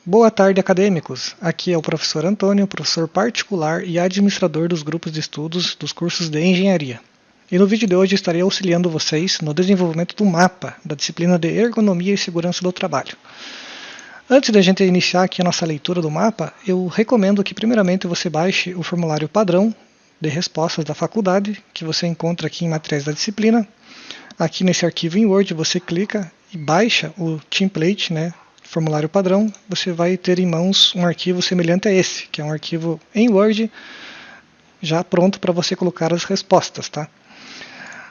Boa tarde, acadêmicos! Aqui é o professor Antônio, professor particular e administrador dos grupos de estudos dos cursos de engenharia. E no vídeo de hoje estarei auxiliando vocês no desenvolvimento do mapa da disciplina de Ergonomia e Segurança do Trabalho. Antes de a gente iniciar aqui a nossa leitura do mapa, eu recomendo que primeiramente você baixe o formulário padrão de respostas da faculdade, que você encontra aqui em Materiais da Disciplina. Aqui nesse arquivo em Word você clica e baixa o template, formulário padrão. Você vai ter em mãos um arquivo semelhante a esse, que é um arquivo em Word já pronto para você colocar as respostas, tá?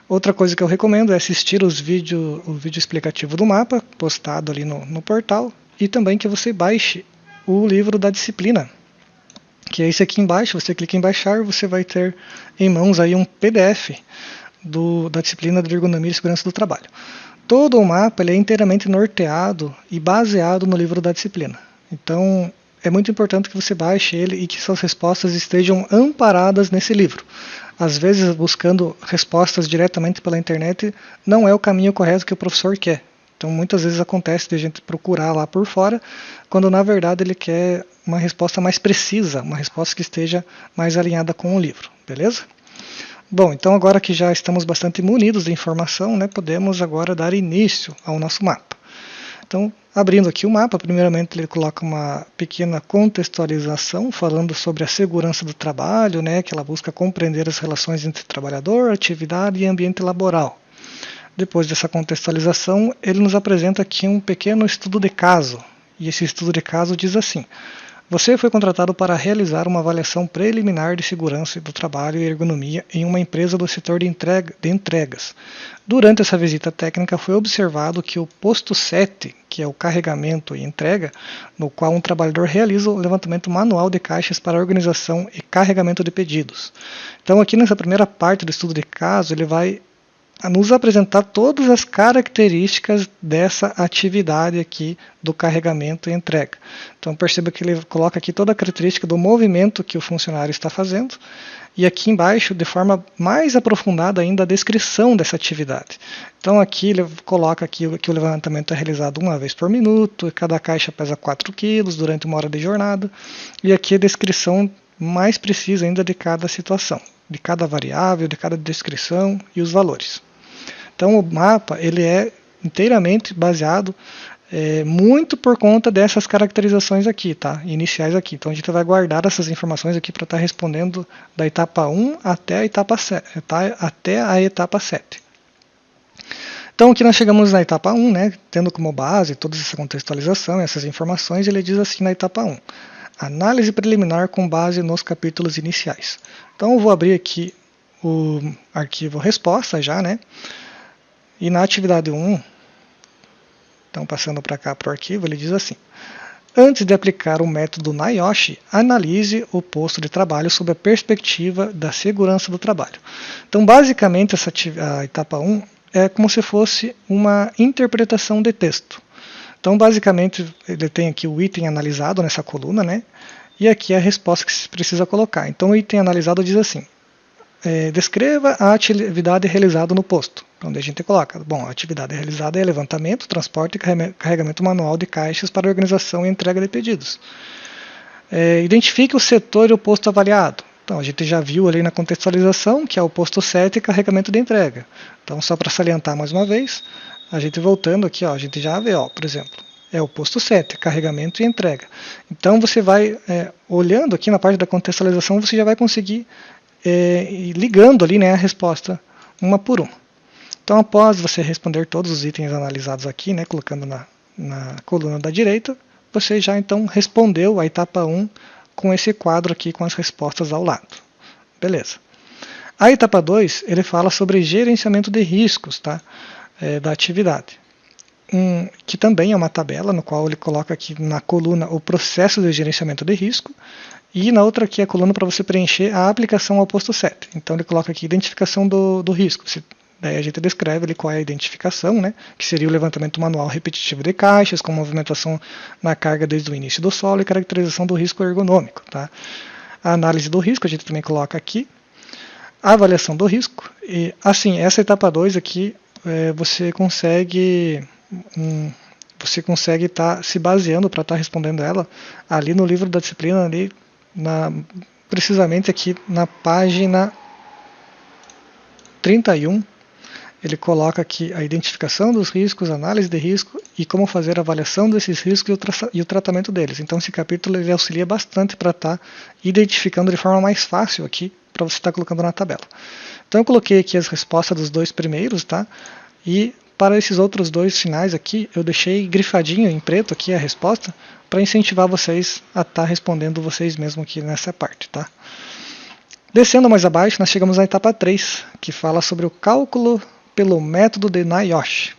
Outra coisa que eu recomendo é assistir o vídeo explicativo do mapa, postado ali no portal, e também que você baixe o livro da disciplina, que é esse aqui embaixo. Você clica em baixar, você vai ter em mãos aí um PDF da disciplina de Ergonomia e Segurança do Trabalho. Todo o mapa ele é inteiramente norteado e baseado no livro da disciplina. Então, é muito importante que você baixe ele e que suas respostas estejam amparadas nesse livro. Às vezes, buscando respostas diretamente pela internet não é o caminho correto que o professor quer. Então, muitas vezes acontece de a gente procurar lá por fora, quando na verdade ele quer uma resposta mais precisa, uma resposta que esteja mais alinhada com o livro, beleza? Bom, então agora que já estamos bastante munidos de informação, podemos agora dar início ao nosso mapa. Então, abrindo aqui o mapa, primeiramente ele coloca uma pequena contextualização falando sobre a segurança do trabalho, que ela busca compreender as relações entre trabalhador, atividade e ambiente laboral. Depois dessa contextualização, ele nos apresenta aqui um pequeno estudo de caso. E esse estudo de caso diz assim: você foi contratado para realizar uma avaliação preliminar de segurança do trabalho e ergonomia em uma empresa do setor de entregas. Durante essa visita técnica foi observado que o posto 7, que é o carregamento e entrega, no qual um trabalhador realiza o levantamento manual de caixas para organização e carregamento de pedidos. Então aqui nessa primeira parte do estudo de caso, ele vai nos apresentar todas as características dessa atividade aqui do carregamento e entrega. Então perceba que ele coloca aqui toda a característica do movimento que o funcionário está fazendo, e aqui embaixo, de forma mais aprofundada ainda, a descrição dessa atividade. Então aqui ele coloca aqui que o levantamento é realizado uma vez por minuto, e cada caixa pesa 4 kg durante uma hora de jornada, e aqui a descrição mais precisa ainda de cada situação, de cada variável, de cada descrição e os valores. Então o mapa ele é inteiramente baseado muito por conta dessas caracterizações aqui, tá? Iniciais aqui. Então a gente vai guardar essas informações aqui para estar respondendo da etapa 1 até a etapa 7. Então aqui nós chegamos na etapa 1, tendo como base toda essa contextualização, essas informações. Ele diz assim na etapa 1: análise preliminar com base nos capítulos iniciais. Então eu vou abrir aqui o arquivo resposta já, e na atividade 1, então passando para cá para o arquivo, ele diz assim: antes de aplicar o método NIOSH, analise o posto de trabalho sob a perspectiva da segurança do trabalho. Então basicamente a etapa 1 é como se fosse uma interpretação de texto. Então basicamente ele tem aqui o item analisado nessa coluna, e aqui a resposta que se precisa colocar. Então o item analisado diz assim: descreva a atividade realizada no posto. Então daí a gente coloca, a atividade realizada é levantamento, transporte e carregamento manual de caixas para organização e entrega de pedidos. Identifique o setor e o posto avaliado. Então a gente já viu ali na contextualização que é o posto 7 e carregamento de entrega. Então só para salientar mais uma vez, a gente voltando aqui, a gente já vê, por exemplo, é o posto 7, carregamento e entrega. Então você vai, olhando aqui na parte da contextualização, você já vai conseguir ligando ali a resposta uma por uma. Então após você responder todos os itens analisados aqui, colocando na coluna da direita, você já então respondeu a etapa 1 com esse quadro aqui com as respostas ao lado. Beleza. A etapa 2, ele fala sobre gerenciamento de riscos, da atividade. Que também é uma tabela no qual ele coloca aqui na coluna o processo de gerenciamento de risco, e na outra aqui a coluna para você preencher a aplicação ao posto 7. Então ele coloca aqui identificação do risco. Daí a gente descreve ali qual é a identificação, que seria o levantamento manual repetitivo de caixas, com movimentação na carga desde o início do solo e caracterização do risco ergonômico. Tá? A análise do risco a gente também coloca aqui. A avaliação do risco. E assim, essa etapa 2 aqui, você consegue você consegue estar se baseando para estar respondendo ela ali no livro da disciplina, ali precisamente aqui na página 31. Ele coloca aqui a identificação dos riscos, análise de risco e como fazer a avaliação desses riscos e o tratamento deles. Então esse capítulo ele auxilia bastante para estar identificando de forma mais fácil aqui, para você estar colocando na tabela. Então eu coloquei aqui as respostas dos dois primeiros, tá? E para esses outros dois finais aqui, eu deixei grifadinho em preto aqui a resposta, para incentivar vocês a estar respondendo vocês mesmos aqui nessa parte, tá? Descendo mais abaixo, nós chegamos à etapa 3, que fala sobre o cálculo pelo método de NIOSH.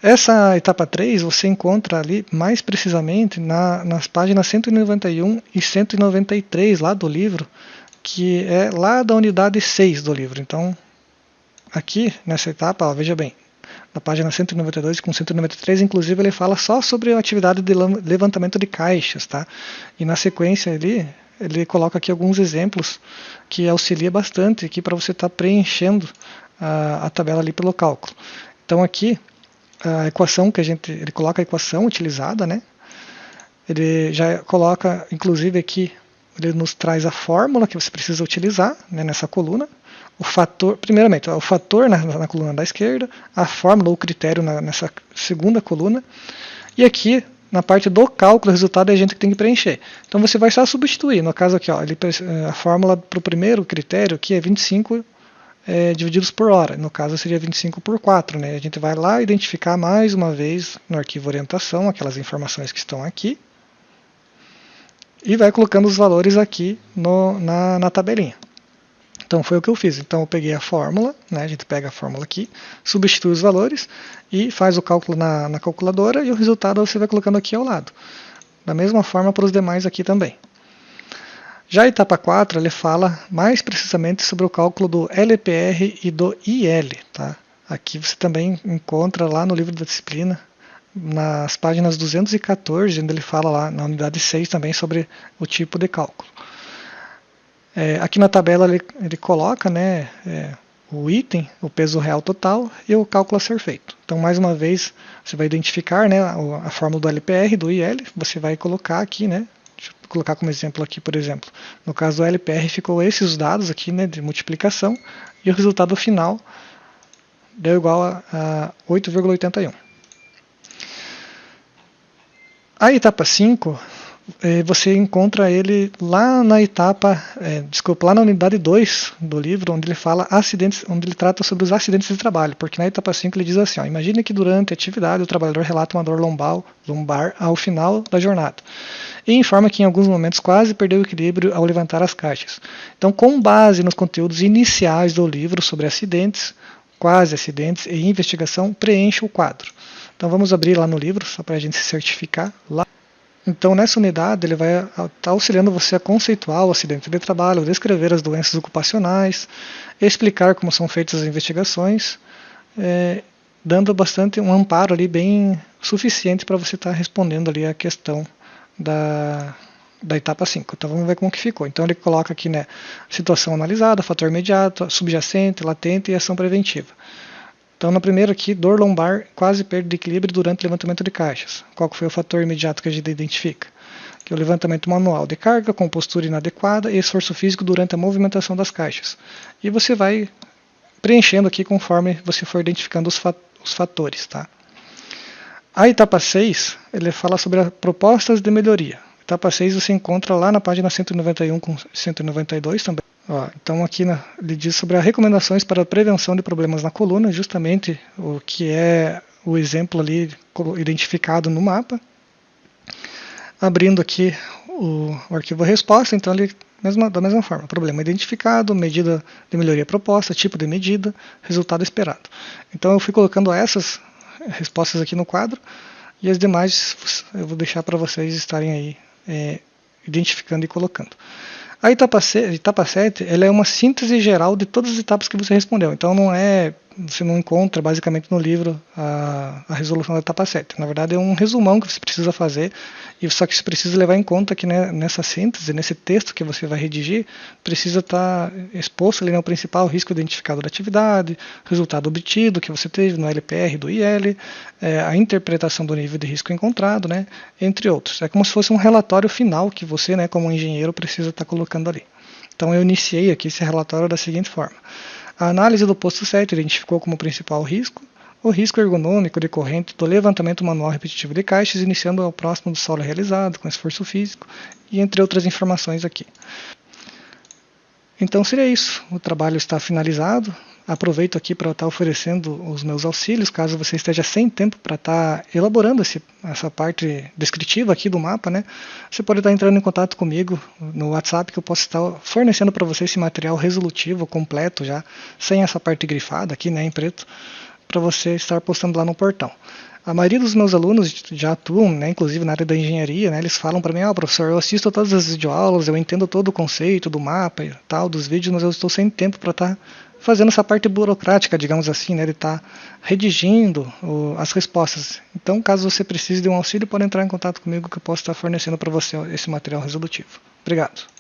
Essa etapa 3 você encontra ali mais precisamente nas páginas 191 e 193 lá do livro, que é lá da unidade 6 do livro. Então, aqui nessa etapa, ó, veja bem, na página 192 com 193, inclusive ele fala só sobre a atividade de levantamento de caixas, tá? E na sequência ali, ele coloca aqui alguns exemplos que auxilia bastante aqui para você estar preenchendo a tabela ali pelo cálculo. Então aqui a equação que ele coloca a equação utilizada, né? Ele já coloca, inclusive aqui ele nos traz a fórmula que você precisa utilizar, né, nessa coluna. O fator, primeiramente, o fator na coluna da esquerda, a fórmula ou critério nessa segunda coluna, e aqui na parte do cálculo, o resultado é a gente que tem que preencher. Então você vai só substituir. No caso aqui, ó, a fórmula para o primeiro critério aqui é 25 divididos por hora. No caso seria 25 por 4. Né? A gente vai lá identificar mais uma vez no arquivo orientação aquelas informações que estão aqui e vai colocando os valores aqui na tabelinha. Então foi o que eu fiz. Então eu peguei a fórmula, né? A gente pega a fórmula aqui, substitui os valores e faz o cálculo na calculadora e o resultado você vai colocando aqui ao lado. Da mesma forma para os demais aqui também. Já a etapa 4 ele fala mais precisamente sobre o cálculo do LPR e do IL. Tá? Aqui você também encontra lá no livro da disciplina, nas páginas 214, onde ele fala lá na unidade 6 também sobre o tipo de cálculo. Aqui na tabela ele coloca, né, o item, o peso real total e o cálculo a ser feito. Então mais uma vez você vai identificar, né, a fórmula do LPR e do IL, você vai colocar aqui, né, deixa eu colocar como exemplo aqui, por exemplo, no caso do LPR ficou esses dados aqui, né, de multiplicação e o resultado final deu igual a 8,81. A etapa 5 você encontra ele lá na etapa, lá na unidade 2 do livro, onde ele fala acidentes, onde ele trata sobre os acidentes de trabalho, porque na etapa 5 ele diz assim, ó, imagine que durante a atividade o trabalhador relata uma dor lombar ao final da jornada, e informa que em alguns momentos quase perdeu o equilíbrio ao levantar as caixas. Então, com base nos conteúdos iniciais do livro sobre acidentes, quase acidentes e investigação, preencha o quadro. Então vamos abrir lá no livro, só para a gente se certificar lá. Então nessa unidade ele vai estar auxiliando você a conceituar o acidente de trabalho, descrever as doenças ocupacionais, explicar como são feitas as investigações, dando bastante um amparo ali bem suficiente para você estar respondendo ali a questão da etapa 5. Então vamos ver como que ficou. Então ele coloca aqui, né, situação analisada, fator imediato, subjacente, latente e ação preventiva. Então, na primeira aqui, dor lombar, quase perda de equilíbrio durante o levantamento de caixas. Qual foi o fator imediato que a gente identifica? Que é o levantamento manual de carga, com postura inadequada e esforço físico durante a movimentação das caixas. E você vai preenchendo aqui conforme você for identificando os fatores. Tá? A etapa 6, ele fala sobre as propostas de melhoria. A etapa 6 você encontra lá na página 191 com 192 também. Então aqui ele diz sobre as recomendações para a prevenção de problemas na coluna, justamente o que é o exemplo ali identificado no mapa. Abrindo aqui o arquivo resposta, então ele da mesma forma, problema identificado, medida de melhoria proposta, tipo de medida, resultado esperado. Então eu fui colocando essas respostas aqui no quadro e as demais eu vou deixar para vocês estarem aí identificando e colocando. A etapa 7 ela é uma síntese geral de todas as etapas que você respondeu. Então não é você não encontra basicamente no livro a resolução da etapa 7. Na verdade é um resumão que você precisa fazer, e só que você precisa levar em conta que, né, nessa síntese, nesse texto que você vai redigir, precisa estar exposto ali, né, o principal risco identificado da atividade, resultado obtido que você teve no LPR do IL, a interpretação do nível de risco encontrado, né, entre outros. É como se fosse um relatório final que você, né, como engenheiro, precisa estar colocando ali. Então eu iniciei aqui esse relatório da seguinte forma. A análise do posto 7 identificou como principal risco o risco ergonômico decorrente do levantamento manual repetitivo de caixas, iniciando ao próximo do solo realizado, com esforço físico, e entre outras informações aqui. Então seria isso, o trabalho está finalizado. Aproveito aqui para estar oferecendo os meus auxílios, caso você esteja sem tempo para estar elaborando essa parte descritiva aqui do mapa, né? Você pode estar entrando em contato comigo no WhatsApp, que eu posso estar fornecendo para você esse material resolutivo completo já, sem essa parte grifada aqui, né, em preto, para você estar postando lá no portão. A maioria dos meus alunos já atuam, né, inclusive na área da engenharia, né, eles falam para mim, professor, eu assisto todas as videoaulas, eu entendo todo o conceito do mapa e tal, dos vídeos, mas eu estou sem tempo para estar fazendo essa parte burocrática, digamos assim, né, de estar redigindo as respostas. Então, caso você precise de um auxílio, pode entrar em contato comigo que eu posso estar fornecendo para você esse material resolutivo. Obrigado.